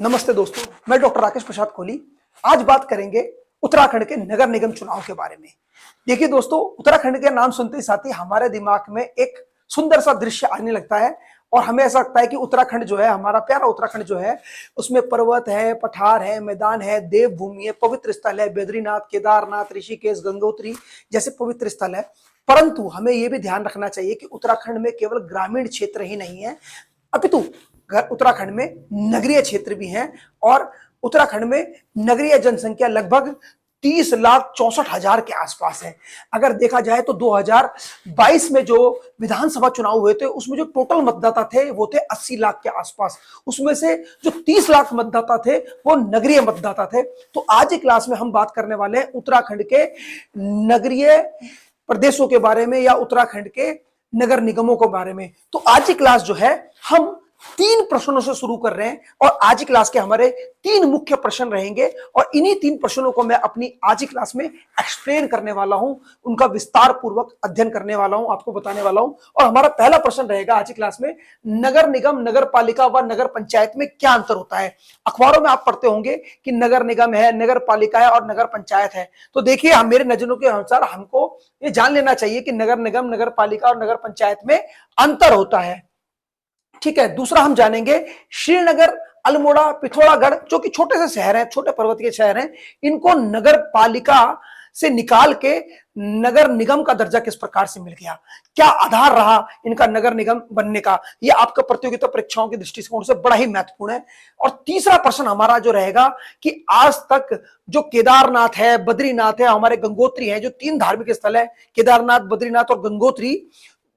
नमस्ते दोस्तों, मैं डॉक्टर राकेश प्रसाद कोहली। आज बात करेंगे उत्तराखंड के नगर निगम चुनाव के बारे में। देखिए दोस्तों, उत्तराखंड के नाम सुनते ही साथ ही हमारे दिमाग में एक सुंदर सा दृश्य आने लगता है और हमें ऐसा लगता है कि उत्तराखंड जो है, हमारा प्यारा उत्तराखंड जो है, उसमें पर्वत है, पठार है, मैदान है, देवभूमि है, पवित्र स्थल है, बद्रीनाथ, केदारनाथ, ऋषिकेश, गंगोत्री जैसे पवित्र स्थल है। परंतु हमें यह भी ध्यान रखना चाहिए कि उत्तराखंड में केवल ग्रामीण क्षेत्र ही नहीं है, अपितु उत्तराखंड में नगरीय क्षेत्र भी हैं और उत्तराखंड में नगरीय जनसंख्या लगभग 30,64,000 के आसपास है। अगर देखा जाए तो 2022 में जो विधानसभा चुनाव हुए थे उसमें जो टोटल मतदाता थे वो थे 80 लाख के आसपास। उसमें से जो 30 लाख मतदाता थे वो नगरीय मतदाता थे। तो आज की क्लास में हम बात करने वाले हैं उत्तराखंड के नगरीय प्रदेशों के बारे में या उत्तराखंड के नगर निगमों के बारे में। तो आज की क्लास जो है हम 3 प्रश्नों से शुरू कर रहे हैं और आज की क्लास के हमारे 3 मुख्य प्रश्न रहेंगे और इन्हीं 3 प्रश्नों को मैं अपनी आज की क्लास में एक्सप्लेन करने वाला हूं, उनका विस्तार पूर्वक अध्ययन करने वाला हूं, आपको बताने वाला हूं। और हमारा पहला प्रश्न रहेगा आज की क्लास में, नगर निगम, नगर पालिका व नगर पंचायत में क्या अंतर होता है। अखबारों में आप पढ़ते होंगे कि नगर निगम है, नगर पालिका है और नगर पंचायत है। तो देखिए, मेरे नजरों के अनुसार हमको ये जान लेना चाहिए कि नगर निगम, नगर पालिका और नगर पंचायत में अंतर होता है। ठीक है। दूसरा हम जानेंगे श्रीनगर, अल्मोड़ा, पिथौरागढ़ जो कि छोटे से शहर हैं, छोटे पर्वतीय शहर हैं, इनको नगर पालिका से निकाल के नगर निगम का दर्जा किस प्रकार से मिल गया, क्या आधार रहा इनका नगर निगम बनने का। यह आपका प्रतियोगिता परीक्षाओं के दृष्टिकोण से बड़ा ही महत्वपूर्ण है। और तीसरा प्रश्न हमारा जो रहेगा कि आज तक जो केदारनाथ है, बद्रीनाथ है, हमारे गंगोत्री है, जो 3 धार्मिक स्थल है, केदारनाथ, बद्रीनाथ और गंगोत्री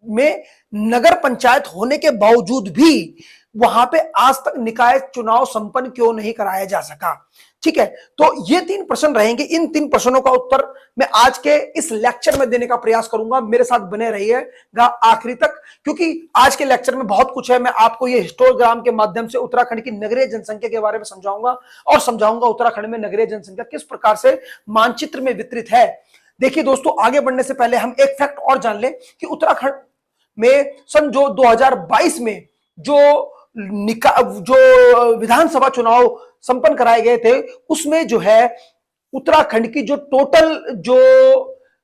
में नगर पंचायत होने के बावजूद भी वहां पे आज तक निकाय चुनाव संपन्न क्यों नहीं कराया जा सका। ठीक है। तो ये 3 प्रश्न रहेंगे। इन 3 प्रश्नों का उत्तर मैं आज के इस लेक्चर में देने का प्रयास करूंगा। मेरे साथ बने रहिएगा आखिरी तक, क्योंकि आज के लेक्चर में बहुत कुछ है। मैं आपको ये हिस्टोग्राम के माध्यम से उत्तराखंड की नगरीय जनसंख्या के बारे में समझाऊंगा और समझाऊंगा उत्तराखंड में नगरीय जनसंख्या किस प्रकार से मानचित्र में वितरित है। देखिए दोस्तों, आगे बढ़ने से पहले हम एक फैक्ट और जान लें कि उत्तराखंड में सन जो 2022 में जो विधानसभा चुनाव संपन्न कराए गए थे उसमें जो है उत्तराखंड की जो टोटल जो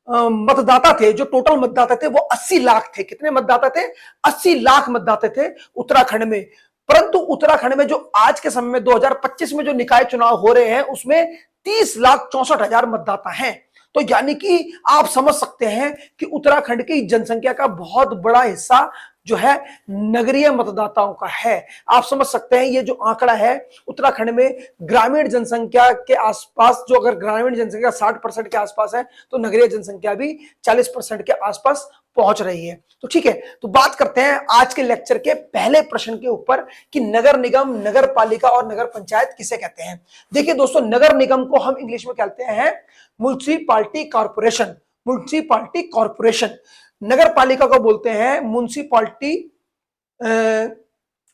टोटल मतदाता थे वो 80 लाख थे। कितने मतदाता थे? 80 लाख मतदाता थे उत्तराखंड में। परंतु उत्तराखंड में जो आज के समय में 2025 में जो निकाय चुनाव हो रहे हैं उसमें 30,64,000 मतदाता हैं। तो यानी कि आप समझ सकते हैं कि उत्तराखंड की जनसंख्या का बहुत बड़ा हिस्सा जो है नगरीय मतदाताओं का है। आप समझ सकते हैं ये जो आंकड़ा है उत्तराखंड में ग्रामीण जनसंख्या के आसपास, जो अगर ग्रामीण जनसंख्या 60% के आसपास है तो नगरीय जनसंख्या भी 40% के आसपास पहुंच रही है। तो ठीक है, तो बात करते हैं आज के लेक्चर के पहले प्रश्न के ऊपर कि नगर निगम, नगर पालिका और नगर पंचायत किसे कहते हैं। देखिए दोस्तों, नगर निगम को हम इंग्लिश में कहते हैं म्युनिसिपैलिटी कॉर्पोरेशन। Municipality corporation. नगर पालिका को बोलते हैं म्युनिसिपैलिटी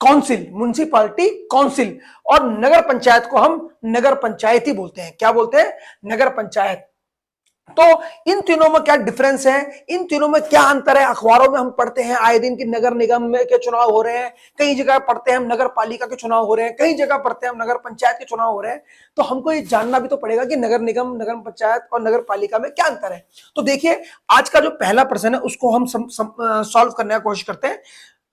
काउंसिल, म्युनिसिपैलिटी काउंसिल। और नगर पंचायत को हम नगर पंचायत ही बोलते हैं। क्या बोलते हैं? नगर पंचायत। तो इन तीनों में क्या डिफरेंस है, इन तीनों में क्या अंतर है। अखबारों में हम पढ़ते हैं आए दिन कि नगर निगम में के चुनाव हो रहे हैं, कई जगह पढ़ते हैं हम नगर पालिका के चुनाव हो रहे हैं, कई जगह पढ़ते हैं हम नगर पंचायत के चुनाव हो रहे हैं। तो हमको ये जानना भी तो पड़ेगा कि नगर निगम, नगर पंचायत और नगर पालिका में क्या अंतर है। तो देखिए, आज का जो पहला प्रश्न है उसको हम सॉल्व करने की कोशिश करते हैं।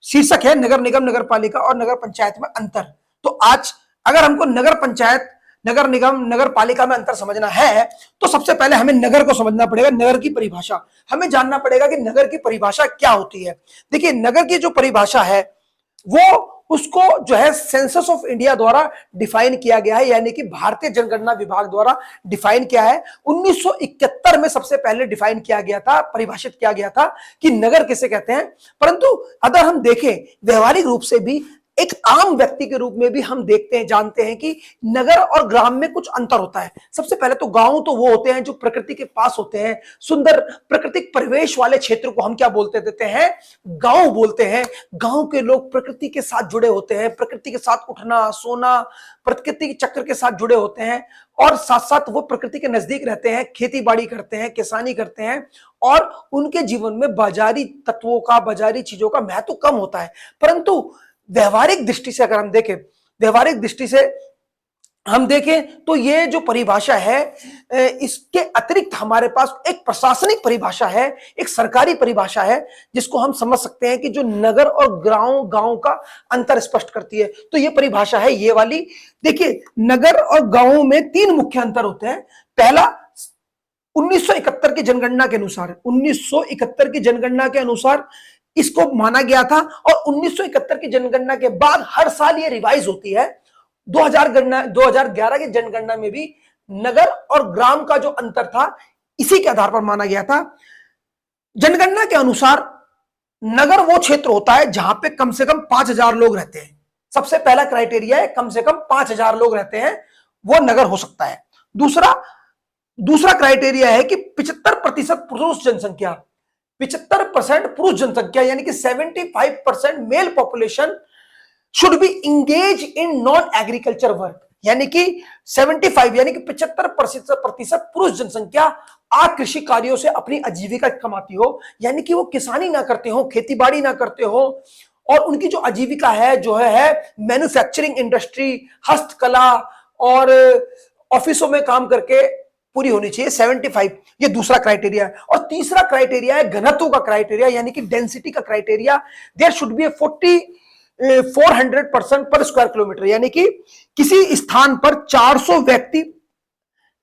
शीर्षक है नगर निगम, नगर पालिका और नगर पंचायत में अंतर। तो आज अगर हमको नगर पंचायत, नगर निगम, नगर पालिका में अंतर समझना है तो सबसे पहले हमें नगर को समझना पड़ेगा। नगर की परिभाषा हमें जानना पड़ेगा कि नगर की परिभाषा क्या होती है। देखिए, नगर की जो परिभाषा है वो उसको जो है सेंसस ऑफ इंडिया द्वारा डिफाइन किया गया है, यानी कि भारतीय जनगणना विभाग द्वारा डिफाइन किया है। 1971 में सबसे पहले डिफाइन किया गया था, परिभाषित किया गया था कि नगर किसे कहते हैं। परंतु अगर हम देखें व्यवहारिक रूप से भी, एक आम व्यक्ति के रूप में भी हम देखते हैं, जानते हैं कि नगर और ग्राम में कुछ अंतर होता है। सबसे पहले तो गांव तो वो होते हैं जो प्रकृति के पास होते हैं, सुंदर प्राकृतिक परिवेश वाले क्षेत्र को हम क्या बोलते देते हैं? गांव बोलते हैं। गांव के लोग प्रकृति के साथ जुड़े होते हैं, प्रकृति के साथ उठना सोना, प्रकृति के चक्र के साथ जुड़े होते हैं और साथ साथ वो प्रकृति के नजदीक रहते हैं, खेती बाड़ी करते हैं, किसानी करते हैं और उनके जीवन में बाजारी तत्वों का, बाजारी चीजों का महत्व कम होता है। परंतु व्यवहारिक दृष्टि से अगर हम देखें, व्यवहारिक दृष्टि से हम देखें तो ये जो परिभाषा है, इसके अतिरिक्त हमारे पास एक प्रशासनिक परिभाषा है, एक सरकारी परिभाषा है, जिसको हम समझ सकते हैं कि जो नगर और गांव गांव का अंतर स्पष्ट करती है। तो ये परिभाषा है ये वाली। देखिए, नगर और गांवों में तीन मुख्य अंतर होते हैं। पहला, 1971 की जनगणना के अनुसार, 1971 की जनगणना के अनुसार इसको माना गया था, और 1971 की जनगणना के बाद हर साल ये रिवाइज होती है। 2011 की जनगणना में भी नगर और ग्राम का जो अंतर था, इसी के आधार पर माना गया था। जनगणना के अनुसार नगर वो क्षेत्र होता है जहां पे कम से कम 5,000 लोग रहते हैं। सबसे पहला क्राइटेरिया है, कम से कम 5,000 लोग रहते हैं, वो नगर हो सकता है। दूसरा क्राइटेरिया है कि 75% पुरुष जनसंख्या, 75% पुरुष जनसंख्या, यानी कि 75% mail population should be engage in non agriculture work, यानी कि 75 यानी कि 75% पुरुष जनसंख्या कृषि कार्यों से अपनी आजीविका कमाती हो, यानी कि वो किसानी ना करते हो, खेती बाड़ी ना करते हो, और उनकी जो आजीविका है जो है मैन्युफैक्चरिंग इंडस्ट्री, हस्तकला और ऑफिसों में काम करके पूरी होनी चाहिए। 75, ये दूसरा क्राइटेरिया है। और तीसरा क्राइटेरिया है घनत्व का क्राइटेरिया, यानी कि डेंसिटी का क्राइटेरिया। देयर शुड बी 400% पर स्क्वायर किलोमीटर, यानी कि किसी स्थान पर 400 व्यक्ति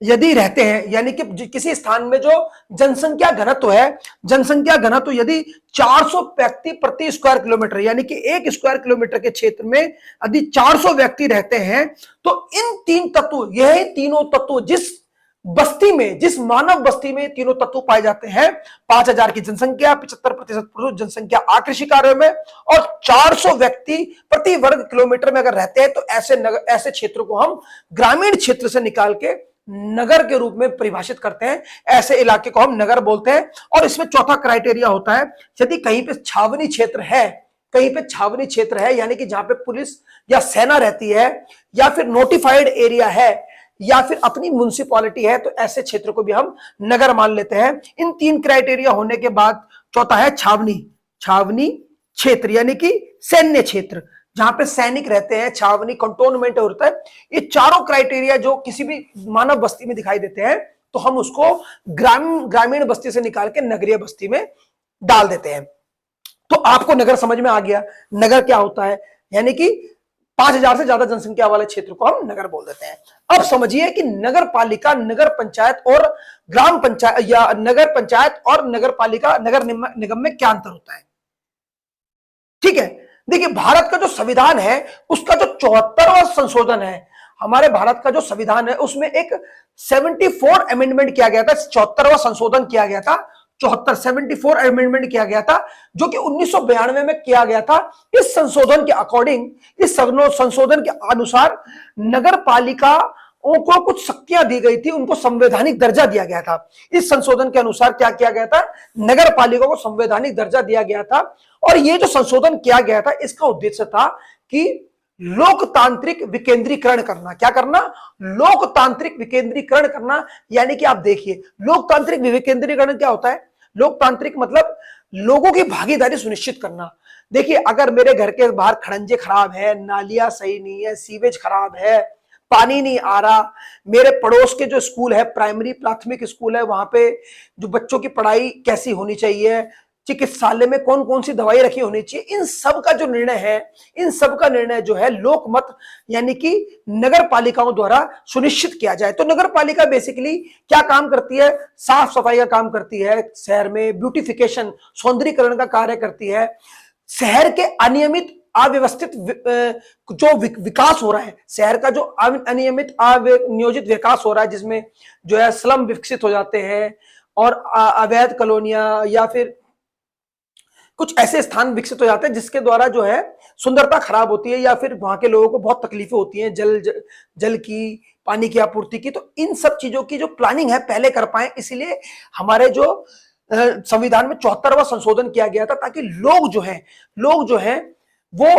यदि रहते हैं, यानी कि किसी स्थान में जो जनसंख्या घनत्व है, जनसंख्या घनत्व यदि 400 व्यक्ति प्रति स्क्वायर किलोमीटर, यानी कि 1 स्क्वायर किलोमीटर के क्षेत्र में यदि 400 व्यक्ति रहते हैं, तो इन तीन तत्व, यह तीनों तत्व जिस बस्ती में, जिस मानव बस्ती में तीनों तत्व पाए जाते हैं, 5,000 की जनसंख्या, 75% पुरुष जनसंख्या आकृषि कार्यों में, और 400 व्यक्ति प्रति वर्ग किलोमीटर में अगर रहते हैं, तो ऐसे क्षेत्र को हम ग्रामीण क्षेत्र से निकाल के नगर के रूप में परिभाषित करते हैं। ऐसे इलाके को हम नगर बोलते हैं। और इसमें चौथा क्राइटेरिया होता है, यदि कहीं पे छावनी क्षेत्र है, कहीं पे छावनी क्षेत्र है, यानी कि जहां पे पुलिस या सेना रहती है, या फिर नोटिफाइड एरिया है, या फिर अपनी म्युनिसिपैलिटी है, तो ऐसे क्षेत्र को भी हम नगर मान लेते हैं। इन तीन क्राइटेरिया होने के बाद चौथा है छावनी क्षेत्र, यानी कि सैन्य क्षेत्र, जहां पे सैनिक रहते हैं, छावनी कंटोनमेंट होता है। ये चारों क्राइटेरिया जो किसी भी मानव बस्ती में दिखाई देते हैं, तो हम उसको ग्रामीण बस्ती से निकाल के नगरीय बस्ती में डाल देते हैं। तो आपको नगर समझ में आ गया, नगर क्या होता है, यानी कि 5,000 से ज्यादा जनसंख्या वाले क्षेत्र को हम नगर बोल देते हैं। अब समझिए कि नगर पालिका, नगर पंचायत और ग्राम पंचायत, या नगर पंचायत और नगर पालिका, नगर निगम में क्या अंतर होता है। ठीक है, देखिए, भारत का जो संविधान है उसका जो 74वां संशोधन है, हमारे भारत का जो संविधान है उसमें एक 74 अमेंडमेंट किया गया था, 74वां संशोधन किया गया था, 74 अमेंडमेंट किया गया था, जो कि 1992 में किया गया था। इस संशोधन के अकॉर्डिंग, इस संशोधन के अनुसार नगर पालिका को कुछ शक्तियां दी गई थी, उनको संवैधानिक दर्जा दिया गया था। इस संशोधन के अनुसार क्या किया गया था, नगर पालिका को संवैधानिक दर्जा दिया गया था। और ये जो संशोधन किया गया था, इसका उद्देश्य था कि लोकतांत्रिक विकेंद्रीकरण करना। क्या करना, लोकतांत्रिक विकेंद्रीकरण करना। यानी कि आप देखिए, लोकतांत्रिक विकेंद्रीकरण क्या होता है, लोकतांत्रिक मतलब लोगों की भागीदारी सुनिश्चित करना। देखिए, अगर मेरे घर के बाहर खड़ंजे खराब है, नालियां सही नहीं है, सीवेज खराब है, पानी नहीं आ रहा, मेरे पड़ोस के जो स्कूल है, प्राइमरी प्राथमिक स्कूल है, वहां पे जो बच्चों की पढ़ाई कैसी होनी चाहिए, चिकित्सालय में कौन कौन सी दवाई रखी होनी चाहिए, इन सब का जो निर्णय है, इन सब का निर्णय जो है लोकमत यानी कि नगर पालिकाओं द्वारा सुनिश्चित किया जाए। तो नगर पालिका बेसिकली क्या काम करती है, साफ सफाई का काम करती है, शहर में ब्यूटिफिकेशन, सौंदर्यीकरण का कार्य करती है। शहर के अनियमित अव्यवस्थित जो विकास हो रहा है, शहर का जो अनियमित अनियोजित विकास हो रहा है, जिसमें जो है स्लम विकसित हो जाते हैं और अवैध कॉलोनियां या फिर कुछ ऐसे स्थान विकसित हो जाते हैं जिसके द्वारा जो है सुंदरता खराब होती है, या फिर वहां के लोगों को बहुत तकलीफें होती हैं जल की, पानी की आपूर्ति की। तो इन सब चीजों की जो प्लानिंग है पहले कर पाए, इसलिए हमारे जो संविधान में 74वां संशोधन किया गया था, ताकि लोग जो है वो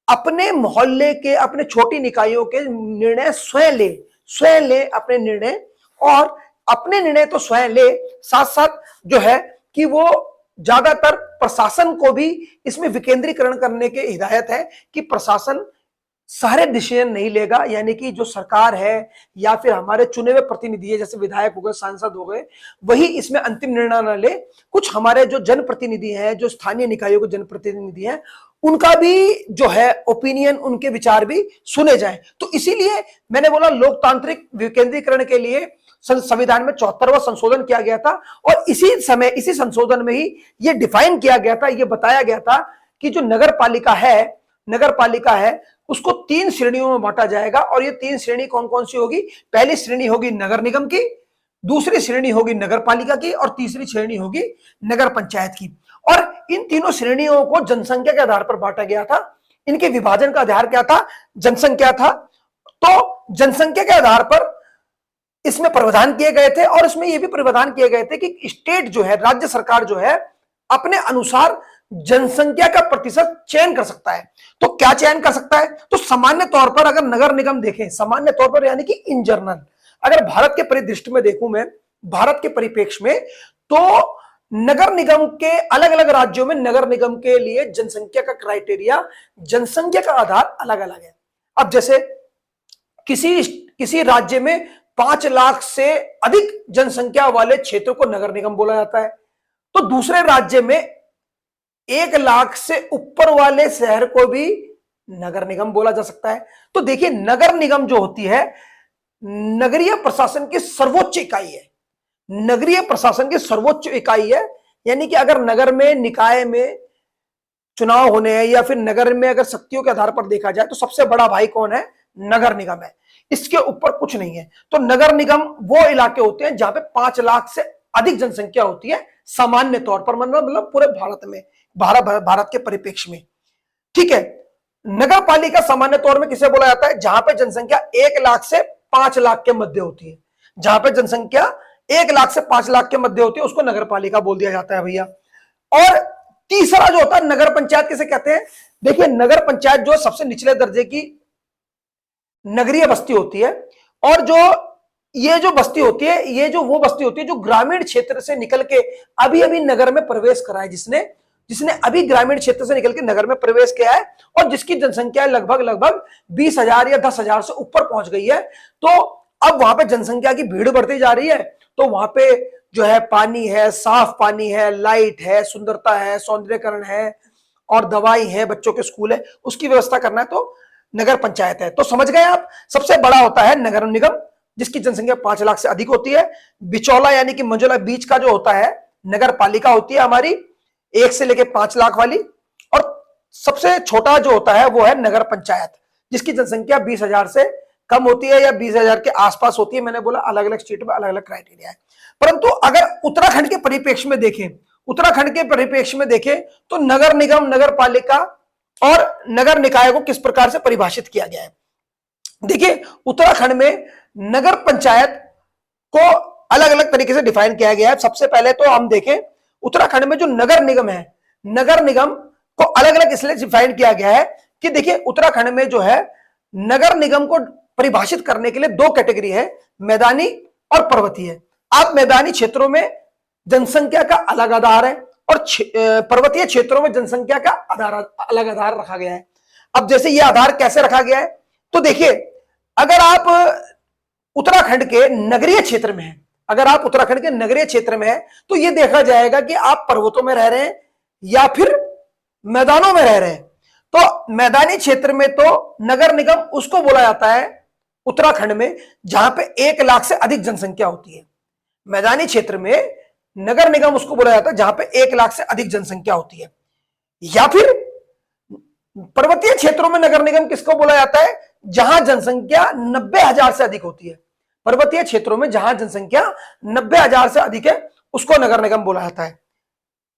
अपने मोहल्ले के, अपने छोटी निकायों के निर्णय स्वयं ले अपने निर्णय, और अपने निर्णय तो स्वयं ले, साथ साथ जो है कि वो ज्यादातर प्रशासन को भी इसमें विकेंद्रीकरण करने की हिदायत है कि प्रशासन सारे डिसीजन नहीं लेगा, यानी कि जो सरकार है या फिर हमारे चुने हुए प्रतिनिधि है, जैसे विधायक हो गए, सांसद हो गए, वही इसमें अंतिम निर्णय न ले। कुछ हमारे जो जनप्रतिनिधि हैं, जो स्थानीय निकायों के जनप्रतिनिधि हैं, उनका भी जो है ओपिनियन, उनके विचार भी सुने जाएं। तो इसीलिए मैंने बोला लोकतांत्रिक विकेंद्रीकरण के लिए संविधान में 74वां संशोधन किया गया था, और इसी समय इसी संशोधन में ही यह डिफाइन किया गया था, यह बताया गया था कि जो नगर पालिका है उसको 3 श्रेणियों में बांटा जाएगा। और ये 3 श्रेणी कौन कौन सी होगी? पहली श्रेणी होगी नगर निगम की, दूसरी श्रेणी होगी नगर पालिका की, और तीसरी श्रेणी होगी नगर पंचायत की। और इन तीनों श्रेणियों को जनसंख्या के आधार पर बांटा गया था। इनके विभाजन का आधार क्या था? जनसंख्या था। तो जनसंख्या के आधार पर इसमें प्रावधान किए गए थे, और इसमें यह भी प्रावधान किए गए थे कि स्टेट जो है, राज्य सरकार जो है, अपने अनुसार जनसंख्या का प्रतिशत चयन कर सकता है। तो क्या चयन कर सकता है? तो सामान्य तौर पर अगर नगर निगम देखें, सामान्य तौर पर यानी कि इन जनरल, अगर भारत के परिदृष्टि में देखूं मैं, भारत के परिप्रेक्ष्य में, तो नगर निगम के अलग अलग राज्यों में नगर निगम के लिए जनसंख्या का क्राइटेरिया, जनसंख्या का आधार अलग अलग है। अब जैसे किसी राज्य में 5 लाख से अधिक जनसंख्या वाले क्षेत्र को नगर निगम बोला जाता है, तो दूसरे राज्य में 1 लाख से ऊपर वाले शहर को भी नगर निगम बोला जा सकता है। तो देखिए, नगर निगम जो होती है नगरीय प्रशासन की सर्वोच्च इकाई है, नगरीय प्रशासन की सर्वोच्च इकाई है। यानी कि अगर नगर में, निकाय में चुनाव होने हैं, या फिर नगर में अगर शक्तियों के आधार पर देखा जाए, तो सबसे बड़ा भाई कौन है? नगर निगम है, इसके ऊपर कुछ नहीं है। तो नगर निगम वो इलाके होते हैं जहां पे 5 लाख से अधिक जनसंख्या होती है, सामान्य तौर पर, मतलब पूरे भारत में, भारत के परिप्रेक्ष्य में। ठीक है। नगर पालिका सामान्य तौर में किसे बोला जाता है? जहां पे जनसंख्या 1 लाख से 5 लाख के मध्य होती है। जहां पे जनसंख्या 1 लाख से 5 लाख के मध्य होती है, उसको नगर पालिका बोल दिया जाता है भैया। और तीसरा जो होता है नगर पंचायत, किसे कहते हैं? देखिए, नगर पंचायत जो सबसे निचले दर्जे की नगरीय बस्ती होती है, और ये जो बस्ती होती है, ये जो वो बस्ती होती है जो ग्रामीण क्षेत्र से निकल के अभी अभी नगर में प्रवेश करा है, जिसने अभी ग्रामीण क्षेत्र से निकल के नगर में प्रवेश किया है, और जिसकी जनसंख्या लगभग 20,000 या 10,000 से ऊपर पहुंच गई है। तो अब वहां पे जनसंख्या की भीड़ बढ़ती जा रही है, तो वहां पे जो है पानी है, साफ पानी है, लाइट है, सुंदरता है, सौंदर्यकरण है, और दवाई है, बच्चों के स्कूल है, उसकी व्यवस्था करना है तो नगर पंचायत है। तो समझ गए आप, सबसे बड़ा होता है नगर निगम, जिसकी जनसंख्या 5 लाख से अधिक होती है। बिचौला यानी कि मंझोला बीच का जो होता है, नगर पालिका होती है हमारी 1 से लेकर 5 लाख वाली। और सबसे छोटा जो होता है वो है नगर पंचायत, जिसकी जनसंख्या 20,000 से कम होती है या 20,000 के आसपास होती है। मैंने बोला अलग अलग स्टेट में अलग अलग क्राइटेरिया है। परंतु अगर उत्तराखंड के परिप्रेक्ष्य में देखें, तो नगर निगम, नगर पालिका और नगर निकाय को किस प्रकार से परिभाषित किया गया है? देखिए, उत्तराखंड में नगर पंचायत को अलग अलग तरीके से डिफाइन किया गया है। सबसे पहले तो हम देखें, उत्तराखंड में जो नगर निगम है, नगर निगम को अलग अलग इसलिए डिफाइन किया गया है कि देखिए, उत्तराखंड में जो है नगर निगम को परिभाषित करने के लिए 2 कैटेगरी है, मैदानी और पर्वतीय। आप मैदानी क्षेत्रों में जनसंख्या का अलग आधार है, और पर्वतीय क्षेत्रों में जनसंख्या का अलग आधार रखा गया है। अब जैसे यह आधार कैसे रखा गया है, तो देखिए, अगर आप उत्तराखंड के नगरीय क्षेत्र में हैं, तो यह देखा जाएगा कि आप पर्वतों में रह रहे हैं या फिर मैदानों में रह रहे हैं। तो मैदानी क्षेत्र में तो नगर निगम उसको बोला जाता है उत्तराखंड में जहां पे 1 लाख से अधिक जनसंख्या होती है। मैदानी क्षेत्र में नगर निगम उसको बोला जाता है जहां पे 1 लाख से अधिक जनसंख्या होती है। या फिर पर्वतीय क्षेत्रों में नगर निगम किसको बोला जाता है? जहां जनसंख्या 90,000 से अधिक होती है। पर्वतीय क्षेत्रों में जहां जनसंख्या 90,000 से अधिक है, उसको नगर निगम बोला जाता है।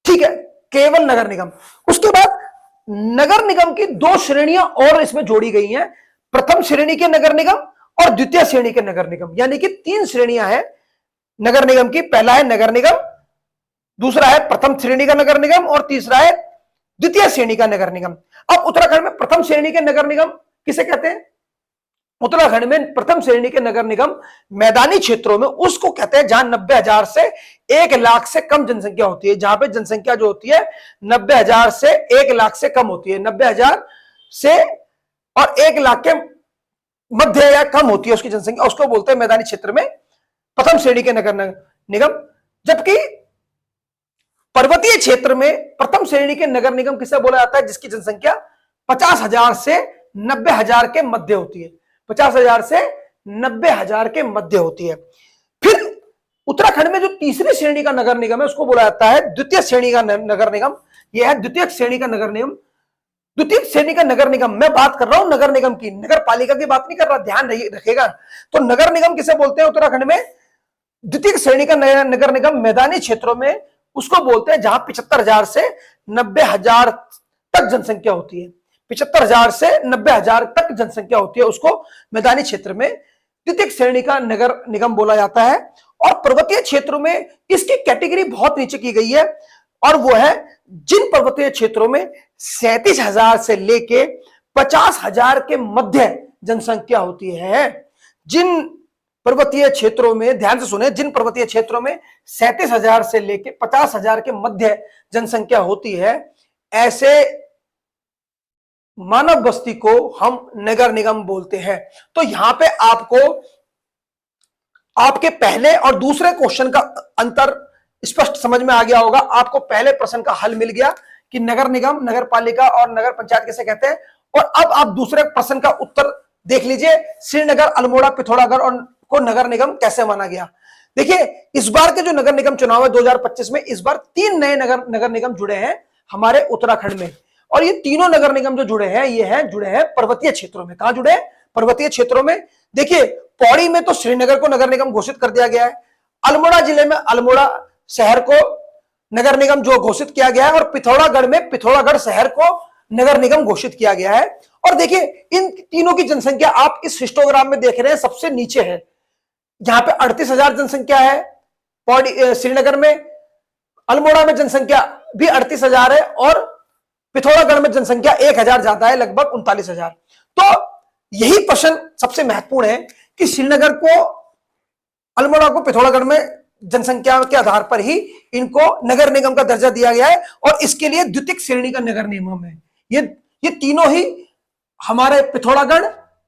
ठीक है, केवल नगर निगम। उसके बाद नगर निगम की 2 श्रेणियां और इसमें जोड़ी गई हैं, प्रथम श्रेणी के नगर निगम और द्वितीय श्रेणी के नगर निगम। यानी कि 3 श्रेणियां हैं नगर निगम की। पहला है नगर निगम, दूसरा है प्रथम श्रेणी का नगर निगम, और तीसरा है द्वितीय श्रेणी का नगर निगम। अब उत्तराखंड में प्रथम श्रेणी के नगर निगम किसे कहते हैं? उत्तराखंड में प्रथम श्रेणी के नगर निगम मैदानी क्षेत्रों में उसको कहते हैं जहां 90,000 से 1 लाख से कम जनसंख्या होती है। जहां पे जनसंख्या जो होती है 90,000 से 1 लाख से कम होती है। 90,000 से और 1 लाख के मध्य या कम होती है उसकी जनसंख्या, उसको बोलते हैं मैदानी क्षेत्र में प्रथम श्रेणी के नगर निगम। जबकि पर्वतीय क्षेत्र में प्रथम श्रेणी के नगर निगम किसे बोला जाता है? जिसकी जनसंख्या 50,000 से 90,000 के मध्य होती है। 50,000 से 90,000 के मध्य होती है। फिर उत्तराखंड में जो तीसरी श्रेणी का नगर निगम है उसको बोला जाता है द्वितीय श्रेणी का नगर निगम। यह है द्वितीय श्रेणी का नगर निगम। द्वितीय श्रेणी का नगर निगम, मैं बात कर रहा हूं नगर निगम की, नगर पालिका की बात नहीं कर रहा, ध्यान रखिएगा। तो नगर निगम किसे बोलते हैं उत्तराखंड में? द्वितीय श्रेणी का नगर निगम मैदानी क्षेत्रों में उसको बोलते हैं जहां 75,000 से 90,000 तक जनसंख्या होती है। 75,000 से 90,000 तक जनसंख्या होती है, उसको मैदानी क्षेत्र में द्वितीय श्रेणी का नगर निगम बोला जाता है। और पर्वतीय क्षेत्रों में इसकी कैटेगरी बहुत नीचे की गई है, और वो है जिन पर्वतीय क्षेत्रों में 37,000 से लेके 50,000 के मध्य जनसंख्या होती है। जिन पर्वतीय क्षेत्रों में, ध्यान से सुने, जिन पर्वतीय क्षेत्रों में 37,000 से लेके 50,000 के मध्य जनसंख्या होती है, ऐसे मानव बस्ती को हम नगर निगम बोलते हैं। तो यहां पे आपको आपके पहले और दूसरे क्वेश्चन का अंतर स्पष्ट समझ में आ गया होगा। आपको पहले प्रश्न का हल मिल गया कि नगर निगम, नगर पालिका और नगर पंचायत किसे कहते हैं। और अब आप दूसरे प्रश्न का उत्तर देख लीजिए, श्रीनगर, अल्मोड़ा, पिथौरागढ़ और को नगर निगम कैसे माना गया। देखिए, इस बार के जो नगर निगम चुनाव है 2025 में, इस बार 3 नए नगर निगम जुड़े हैं हमारे उत्तराखंड में। और ये तीनों नगर निगम जो जुड़े हैं, ये जुड़े हैं पर्वतीय क्षेत्रों में। कहां जुड़े हैं? पर्वतीय क्षेत्रों में। देखिए, पौड़ी में तो श्रीनगर को नगर निगम घोषित कर दिया गया है। अल्मोड़ा जिले में अल्मोड़ा शहर को नगर निगम जो घोषित किया गया है, और पिथौरागढ़ में पिथौरागढ़ शहर को नगर निगम घोषित किया गया है। और देखिए, इन तीनों की जनसंख्या आप इस हिस्टोग्राम में देख रहे हैं, सबसे नीचे है। यहां पे 38,000 जनसंख्या है पौड़ी श्रीनगर में, अल्मोड़ा में जनसंख्या भी 38,000 है, और पिथौरागढ़ में जनसंख्या 1,000 ज्यादा है, लगभग 39,000। तो यही प्रश्न सबसे महत्वपूर्ण है कि श्रीनगर को, अल्मोड़ा को, पिथौरागढ़ में जनसंख्या के आधार पर ही इनको नगर निगम का दर्जा दिया गया है, और इसके लिए द्वितीय श्रेणी का नगर निगम है। ये तीनों ही, हमारे पिथौरागढ़,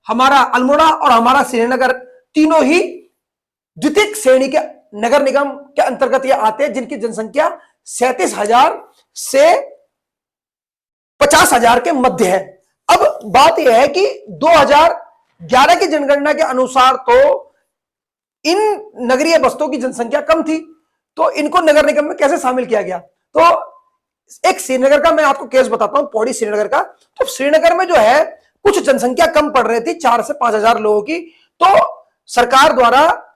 हमारा अल्मोड़ा और हमारा श्रीनगर, तीनों ही द्वितीय श्रेणी के नगर निगम के अंतर्गत ये आते हैं, जिनकी जनसंख्या 37,000 से 50,000 के मध्य है। अब बात यह है कि 2011 की जनगणना के अनुसार तो इन नगरीय बस्तों की जनसंख्या कम थी, तो इनको नगर निगम में कैसे शामिल किया गया? तो एक श्रीनगर का मैं आपको केस बताता हूं, पौड़ी श्रीनगर का। तो श्रीनगर में जो है कुछ जनसंख्या कम पड़ रही थी, 4 से 5,000 लोगों की। तो सरकार द्वारा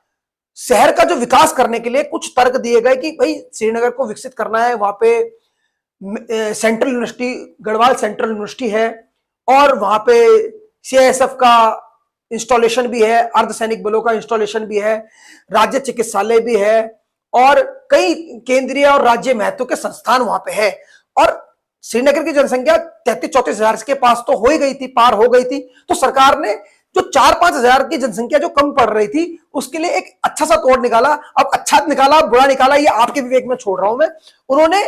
शहर का जो विकास करने के लिए कुछ तर्क दिए गए कि भाई श्रीनगर को विकसित करना है, वहां पे central university, Garhwal central university है, और वहां पे सीआईएसएफ का इंस्टॉलेशन भी है, अर्धसैनिक बलों का इंस्टॉलेशन भी है, राज्य चिकित्सालय भी है, और कई केंद्रीय और राज्य महत्व के संस्थान वहां पे है। और श्रीनगर की जनसंख्या 33-34,000 के पास तो हो ही गई थी, पार हो गई थी। तो सरकार ने जो 4-5,000 की जनसंख्या जो कम पड़ रही थी, उसके लिए एक अच्छा सा तोड़ निकाला। अब अच्छा निकाला, बुरा निकाला, ये आपके विवेक में छोड़ रहा हूं मैं। उन्होंने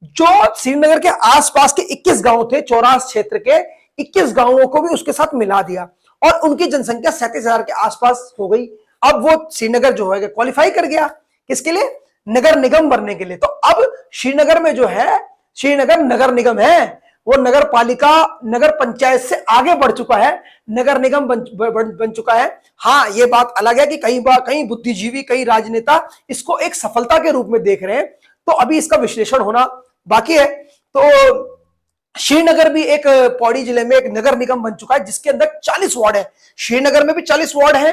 जो श्रीनगर के आसपास के 21 गांव थे, चौरास क्षेत्र के 21 गांवों को भी उसके साथ मिला दिया, और उनकी जनसंख्या 37,000 के आसपास हो गई। अब वो श्रीनगर जो है क्वालिफाई कर गया, किसके लिए? नगर निगम बनने के लिए। तो अब श्रीनगर में जो है, श्रीनगर नगर निगम है, वो नगर पालिका, नगर पंचायत से आगे बढ़ चुका है, नगर निगम बन चुका है। हाँ, ये बात अलग है कि कई बुद्धिजीवी, कई राजनेता इसको एक सफलता के रूप में देख रहे हैं, तो अभी इसका विश्लेषण होना बाकी है। तो श्रीनगर भी एक, पौड़ी जिले में एक नगर निगम बन चुका है, जिसके अंदर 40 वार्ड है। श्रीनगर में भी 40 वार्ड है,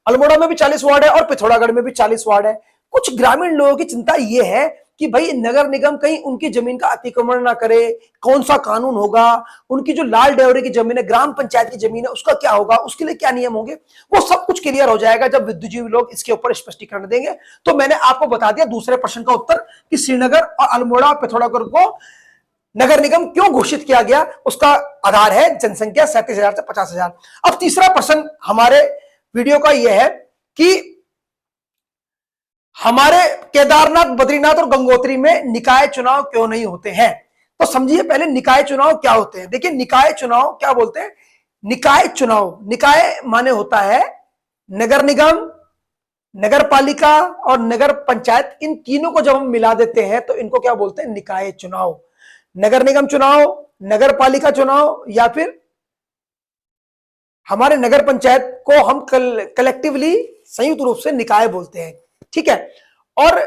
अल्मोड़ा में भी 40 वार्ड है, और पिथौरागढ़ में भी 40 वार्ड है। कुछ ग्रामीण लोगों की चिंता यह है कि भाई नगर निगम कहीं उनकी जमीन का अतिक्रमण ना करे, कौन सा कानून होगा, उनकी जो लाल डेवरे की जमीन है, ग्राम पंचायत की जमीन है, उसका क्या होगा, उसके लिए क्या नियम होंगे। वो सब कुछ क्लियर हो जाएगा जब बुद्धिजीवी लोग इसके ऊपर स्पष्टीकरण देंगे। तो मैंने आपको बता दिया दूसरे प्रश्न का उत्तर कि श्रीनगर और अल्मोड़ा, पिथौरागढ़ को नगर निगम क्यों घोषित किया गया, उसका आधार है जनसंख्या 37,000 से 50,000। अब तीसरा प्रश्न हमारे वीडियो का यह है कि हमारे केदारनाथ, बद्रीनाथ और गंगोत्री में निकाय चुनाव क्यों नहीं होते हैं। तो समझिए पहले निकाय चुनाव क्या होते हैं। देखिए, निकाय चुनाव क्या बोलते हैं? निकाय चुनाव, निकाय माने होता है नगर निगम, नगर पालिका और नगर पंचायत, इन तीनों को जब हम मिला देते हैं तो इनको क्या बोलते हैं, निकाय चुनाव। नगर निगम चुनाव, नगर पालिका चुनाव या फिर हमारे नगर पंचायत को हम कलेक्टिवली संयुक्त रूप से निकाय बोलते हैं। ठीक है। और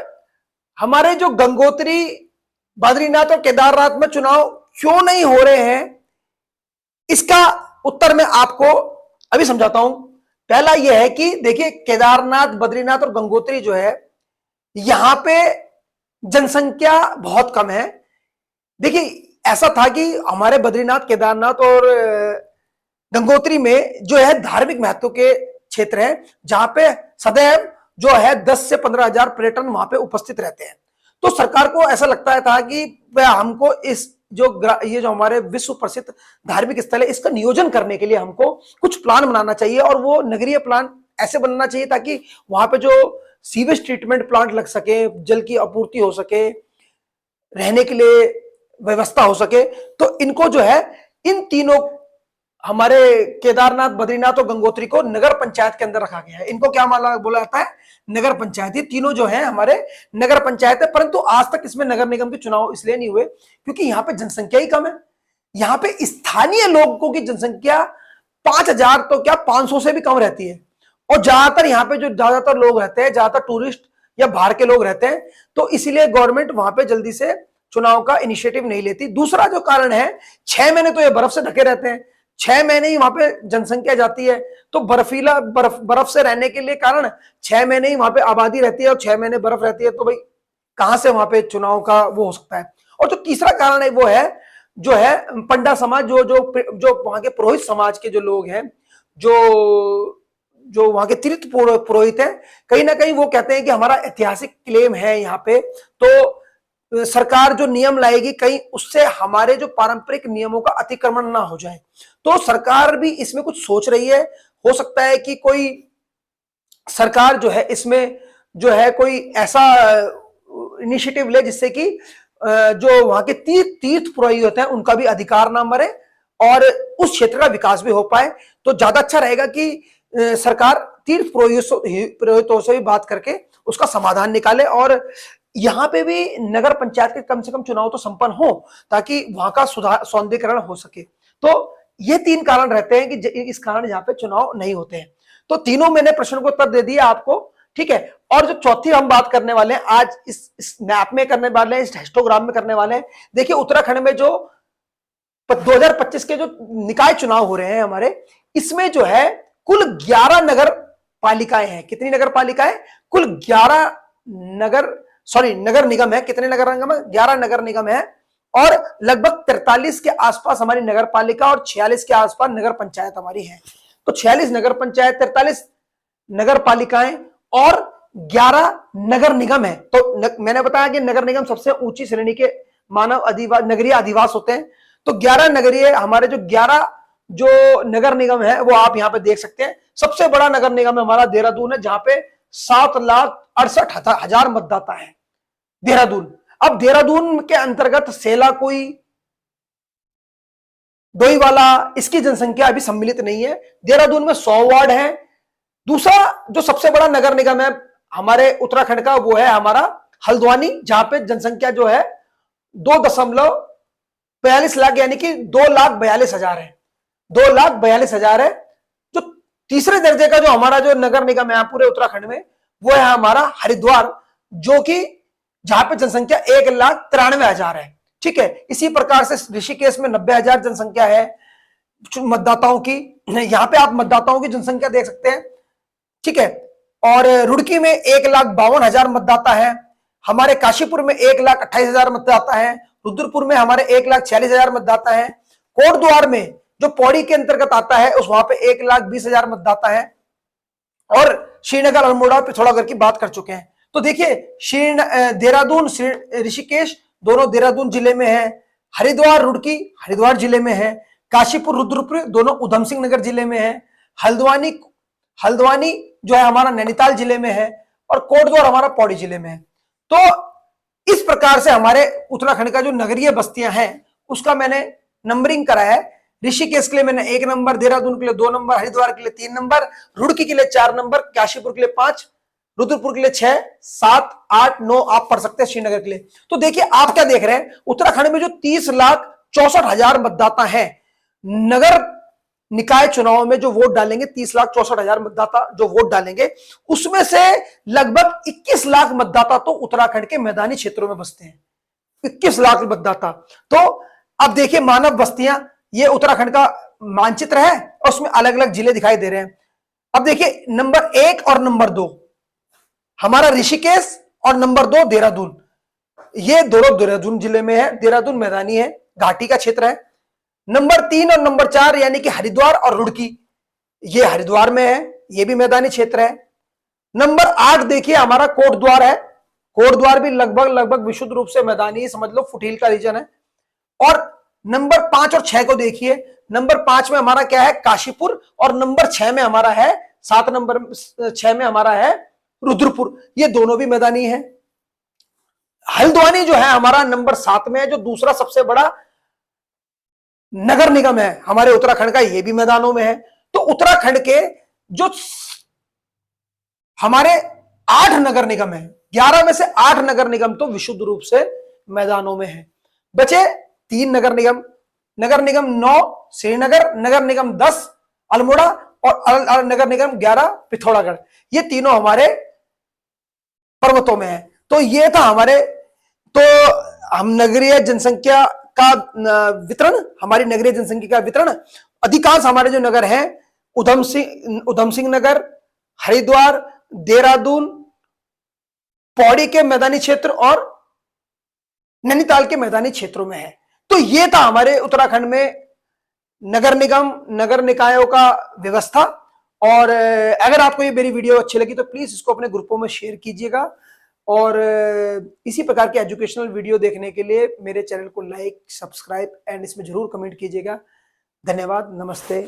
हमारे जो गंगोत्री, बद्रीनाथ और केदारनाथ में चुनाव क्यों नहीं हो रहे हैं, इसका उत्तर मैं आपको अभी समझाता हूं। पहला यह है कि देखिए, केदारनाथ, बद्रीनाथ और गंगोत्री जो है, यहां पे जनसंख्या बहुत कम है। देखिए, ऐसा था कि हमारे बद्रीनाथ, केदारनाथ और गंगोत्री में जो है धार्मिक महत्व के क्षेत्र हैं, जहां पे सदैव जो है 10 से 15 हजार पर्यटन वहां पे उपस्थित रहते हैं। तो सरकार को ऐसा लगता था कि हमको इस ये जो हमारे विश्व प्रसिद्ध धार्मिक स्थल है, इसका नियोजन करने के लिए हमको कुछ प्लान बनाना चाहिए, और वो नगरीय प्लान ऐसे बनना चाहिए ताकि वहां पे जो सीवेज ट्रीटमेंट प्लांट लग सके, जल की आपूर्ति हो सके, रहने के लिए व्यवस्था हो सके। तो इनको जो है, इन तीनों, हमारे केदारनाथ, बद्रीनाथ और गंगोत्री को नगर पंचायत के अंदर रखा गया है। इनको क्या बोला जाता है, नगर पंचायत। ये तीनों जो है हमारे नगर पंचायत है। परंतु आज तक इसमें नगर निगम के चुनाव इसलिए नहीं हुए क्योंकि यहाँ पे जनसंख्या ही कम है। यहाँ पे स्थानीय लोगों की जनसंख्या 5,000 तो क्या 500 से भी कम रहती है। और ज्यादातर यहाँ पे जो ज्यादातर लोग रहते हैं, ज्यादातर टूरिस्ट या बाहर के लोग रहते हैं, तो इसीलिए गवर्नमेंट वहां पे जल्दी से चुनाव का इनिशिएटिव नहीं लेती। दूसरा जो कारण है, 6 महीने तो ये बर्फ से ढके रहते हैं, 6 महीने ही वहां पे जनसंख्या जाती है, तो बर्फीला बर्फ से रहने के लिए कारण 6 महीने ही वहां पे आबादी रहती है और 6 महीने बर्फ रहती है, तो भाई कहां से वहां पे चुनाव का वो हो सकता है। और जो तीसरा कारण है वो है जो है पंडा समाज, जो वहां के पुरोहित समाज के जो लोग हैं, जो वहां के तीर्थ पुरोहित हैं, कहीं ना कहीं वो कहते हैं कि हमारा ऐतिहासिक क्लेम है यहाँ पे, तो सरकार जो नियम लाएगी कहीं उससे हमारे जो पारंपरिक नियमों का अतिक्रमण ना हो जाए। तो सरकार भी इसमें कुछ सोच रही है। हो सकता है कि कोई सरकार जो है इसमें जो है कोई ऐसा इनिशिएटिव ले जिससे कि जो वहां के तीर्थ पुरोहित हैं उनका भी अधिकार ना मरे और उस क्षेत्र का विकास भी हो पाए। तो ज्यादा अच्छा रहेगा कि सरकार तीर्थ पुरोहितों से भी बात करके उसका समाधान निकाले और यहाँ पे भी नगर पंचायत के कम से कम चुनाव तो संपन्न हो ताकि वहां का सौंदर्यीकरण हो सके। तो ये 3 कारण रहते हैं कि इस कारण यहाँ पे चुनाव नहीं होते हैं। तो तीनों मैंने प्रश्न को उत्तर दे दिया आपको। ठीक है। और जो चौथी हम बात करने वाले हैं आज, इस मैप में करने वाले हैं, इस हिस्टोग्राम में करने वाले हैं। देखिए, उत्तराखंड में जो 2025 के जो निकाय चुनाव हो रहे हैं हमारे, इसमें जो है कुल 11 नगर पालिकाएं हैं। कितनी नगर पालिकाएं? कुल 11 नगर निगम है। कितने नगर निगम है? 11 नगर निगम है। और लगभग 43 के आसपास हमारी नगर पालिका और 46 के आसपास नगर पंचायत हमारी है। तो 46 नगर पंचायत, 43 नगर पालिकाएं और 11 नगर निगम है। तो मैंने बताया कि नगर निगम सबसे ऊंची श्रेणी के नगरीय अधिवास होते हैं। तो 11 नगरीय, हमारे जो 11 जो नगर निगम है वो आप यहां पे देख सकते हैं। सबसे बड़ा नगर निगम हमारा देहरादून है, जहां पे 7,68,000 मतदाता है देहरादून। अब देहरादून के अंतर्गत सेलाकुई, डोईवाला, इसकी जनसंख्या अभी सम्मिलित नहीं है। देहरादून में 100 वार्ड है। दूसरा जो सबसे बड़ा नगर निगम है हमारे उत्तराखंड का वो है हमारा हल्द्वानी, जहां पे जनसंख्या जो है 2.42 लाख यानी कि 2,42,000 है। 2,42,000 है। जो तीसरे दर्जे का जो हमारा जो नगर निगम है पूरे उत्तराखंड में वो है हमारा हरिद्वार, जो कि जहां पे जनसंख्या 1,93,000 है। ठीक है। इसी प्रकार से ऋषिकेश में 90,000 जनसंख्या है मतदाताओं की। यहां पे आप मतदाताओं की जनसंख्या देख सकते हैं। ठीक है। और रुड़की में 1,52,000 मतदाता है। हमारे काशीपुर में 1,28,000 मतदाता है। रुद्रपुर में हमारे 1,46,000 मतदाता है। कोटद्वार में जो पौड़ी के अंतर्गत आता है उस वहां पे 1,20,000 मतदाता है। और श्रीनगर अल्मोड़ा पे थोड़ा की बात कर चुके हैं। तो देखिए, देहरादून, ऋषिकेश दोनों देहरादून जिले में है। हरिद्वार, रुड़की हरिद्वार जिले में है। काशीपुर, रुद्रपुर दोनों उधम सिंह नगर जिले में है। हल्द्वानी जो है हमारा नैनीताल जिले में है। और कोटद्वार हमारा पौड़ी जिले में है। तो इस प्रकार से हमारे उत्तराखंड का जो नगरीय बस्तियां हैं उसका मैंने नंबरिंग करा है। ऋषिकेश के लिए मैंने 1 नंबर, देहरादून के लिए 2 नंबर, हरिद्वार के लिए 3 नंबर, रुड़की के लिए 4 नंबर, काशीपुर के लिए 5, रुद्रपुर के लिए 6, 7, 8, 9 आप पढ़ सकते हैं श्रीनगर के लिए। तो देखिए आप क्या देख रहे हैं, उत्तराखंड में जो 30,64,000 मतदाता हैं, नगर निकाय चुनाव में जो वोट डालेंगे, 30,64,000 मतदाता जो वोट डालेंगे, उसमें से लगभग 21 लाख मतदाता तो उत्तराखंड के मैदानी क्षेत्रों में बसते हैं। 21 लाख मतदाता। तो अब देखिए मानव बस्तियां, ये उत्तराखंड का मानचित्र है और उसमें अलग अलग जिले दिखाई दे रहे हैं। अब देखिए नंबर 1 और नंबर 2 हमारा ऋषिकेश और नंबर 2 देहरादून, ये दोनों देहरादून जिले में है। देहरादून मैदानी है, घाटी का क्षेत्र है। नंबर 3 और नंबर 4 यानी कि हरिद्वार और रुड़की, ये हरिद्वार में है, ये भी मैदानी क्षेत्र है। नंबर 8 देखिए हमारा कोटद्वार है। कोटद्वार भी लगभग विशुद्ध रूप से मैदानी, समझ लो फुटील का रीजन है। और नंबर 5 और 6 को देखिए, नंबर 5 में हमारा क्या है, काशीपुर, और नंबर 6 में हमारा है, 7 नंबर 6 में हमारा है रुद्रपुर, ये दोनों भी मैदानी है। हल्द्वानी जो है हमारा नंबर 7 में है, जो दूसरा सबसे बड़ा नगर निगम है हमारे उत्तराखंड का, ये भी मैदानों में है। तो उत्तराखंड के जो हमारे 8 नगर निगम है, 11 में से 8 नगर निगम तो विशुद्ध रूप से मैदानों में है। बचे 3 नगर निगम, नगर निगम 9 श्रीनगर, नगर निगम 10 अल्मोड़ा और नगर निगम 11 पिथौरागढ़, ये तीनों हमारे पर्वतों में है। तो ये था हमारे, तो हम नगरीय जनसंख्या का वितरण, हमारी नगरीय जनसंख्या का वितरण, अधिकांश हमारे जो नगर हैं, उधम सिंह नगर, हरिद्वार, देहरादून, पौड़ी के मैदानी क्षेत्र और नैनीताल के मैदानी क्षेत्रों में है। तो ये था हमारे उत्तराखंड में नगर निगम, नगर निकायों का व्यवस्था। और अगर आपको ये मेरी वीडियो अच्छी लगी तो प्लीज इसको अपने ग्रुपों में शेयर कीजिएगा, और इसी प्रकार के एजुकेशनल वीडियो देखने के लिए मेरे चैनल को लाइक, सब्सक्राइब एंड इसमें जरूर कमेंट कीजिएगा। धन्यवाद, नमस्ते।